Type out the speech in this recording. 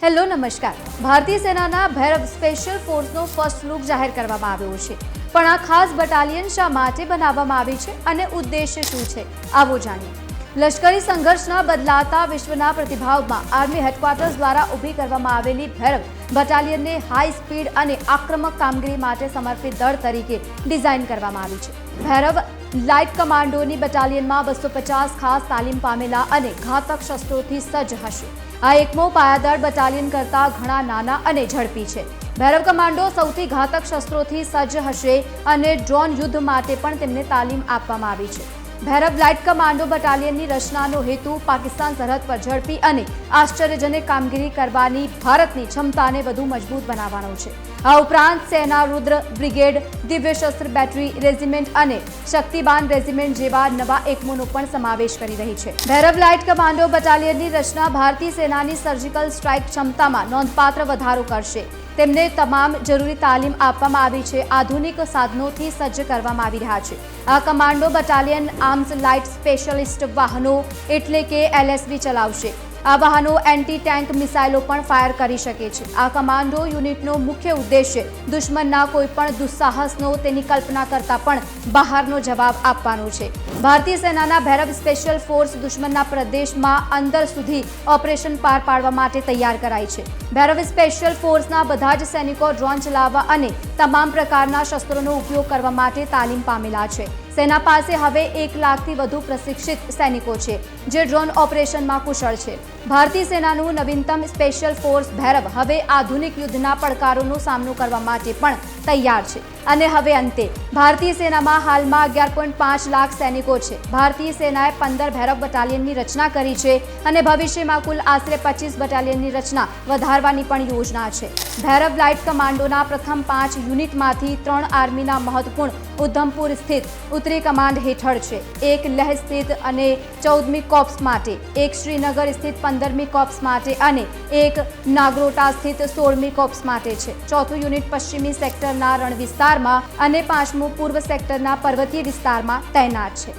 Hello નમસ્કાર। ભારતીય સેનાના ભૈરવ સ્પેશિયલ ફોર્સનો ફર્સ્ટ લુક જાહેર કરવામાં આવ્યો છે, પણ આ ખાસ બટાલિયન શા માટે બનાવવામાં આવી છે અને ઉદ્દેશ્ય શું છે, આવો જાણીએ। લશ્કરી સંઘર્ષના બદલાતા વિશ્વના પ્રતિભાવમાં આર્મી હેડક્વાર્ટર્સ દ્વારા ઊભી કરવામાં આવેલી ભૈરવ બટાલિયનને હાઈ સ્પીડ અને આક્રમક કામગીરી માટે સમર્પિત દળ તરીકે ડિઝાઇન કરવામાં આવી છે। ભૈરવ લાઇટ કમાન્ડોની બટાલિયનમાં 250 ખાસ તાલીમ પામેલા અને ઘાતક શસ્ત્રોથી સજ્જ હશે। આ એકમો પાયાદાર બટાલિયન કરતાં ઘણા નાના અને ઝડપી છે। ભૈરવ કમાન્ડો સૌથી ઘાતક શસ્ત્રોથી સજ્જ હશે અને ડ્રોન યુદ્ધ માટે પણ તેમને તાલીમ આપવામાં આવી છે। ભૈરવ લાઇટ કમાન્ડો બટાલિયનની રચનાનો હેતુ પાકિસ્તાન સરહદ પર ઝડપી અને આશ્ચર્યજનક કામગીરી કરવાની ભારતની ક્ષમતાને વધુ મજબૂત બનાવવાનો છે। આ ઉપરાંત સેના રુદ્ર બ્રિગેડ, દિવ્ય શસ્ત્ર બેટરી રેજિમેન્ટ અને શક્તિબાન રેજિમેન્ટ જેવા નવા એકમોનો પણ સમાવેશ કરી રહી છે। ભૈરવ લાઇટ કમાન્ડો બટાલિયનની રચના ભારતીય સેનાની સર્જિકલ સ્ટ્રાઇક ક્ષમતામાં નોંધપાત્ર વધારો કરશે। તેમને તમામ જરૂરી તાલીમ આપવામાં આવી છે, આધુનિક સાધનોથી સજ્જ કરવામાં આવી રહ્યા છે। આ commando battalion arms light specialist વાહનો એટલે કે LSV ચલાવશે। આ વાહનો એન્ટી ટેન્ક મિસાઇલો પણ ફાયર કરી શકે છે। આ કમાન્ડો યુનિટનો મુખ્ય ઉદ્દેશ્ય દુશ્મનના કોઈપણ દુસ્સાહસનો તેની કલ્પના કરતાં પણ બહારનો જવાબ આપવાનો છે। ભારતીય સેનાના ભૈરવ સ્પેશિયલ ફોર્સ દુશ્મનના પ્રદેશમાં અંદર સુધી ઓપરેશન પાર પાડવા માટે તૈયાર કરાઈ છે। ભૈરવ સ્પેશિયલ ફોર્સના બધા જ સૈનિકો ડ્રોન ચલાવવા અને તમામ પ્રકારના શસ્ત્રોનો ઉપયોગ કરવા માટે તાલીમ પામેલા છે। સેના પાસે હવે 1 લાખથી વધુ પ્રશિક્ષિત સૈનિકો છે, જે ડ્રોન ઓપરેશનમાં કુશળ છે। ભારતીય સેનાનું નવીનતમ સ્પેશિયલ ફોર્સ ભૈરવ હવે આધુનિક યુદ્ધના પડકારોનો સામનો કરવા માટે પણ તૈયાર છે। અને હવે અંતે ભારતીય સેનામાં હાલમાં 11.5 લાખ સૈનિકો છે। ભારતીય સેનાએ 15 ભૈરવ બટાલિયનની રચના કરી છે અને ભવિષ્યમાં કુલ આશરે 25 બટાલિયનની રચના વધારવાની પણ યોજના છે। ભૈરવ લાઇટ કમાન્ડોના પ્રથમ 5 યુનિટમાંથી 3 આર્મીના મહત્વપૂર્ણ ઉધમપુર સ્થિત उत्तरी कमांड हेठળ છે, 1 લેહ સ્થિત અને 14મી કોપ્સ માટે, 1 શ્રીનગર સ્થિત 15મી કોપ્સ માટે અને 1 નાગરોટા સ્થિત 16મી કોપ્સ માટે છે। ચોથું યુનિટ પશ્ચિમી સેક્ટરના રણ વિસ્તારમાં અને 5મું પૂર્વ સેક્ટરના પર્વતીય વિસ્તારમાં તૈનાત છે।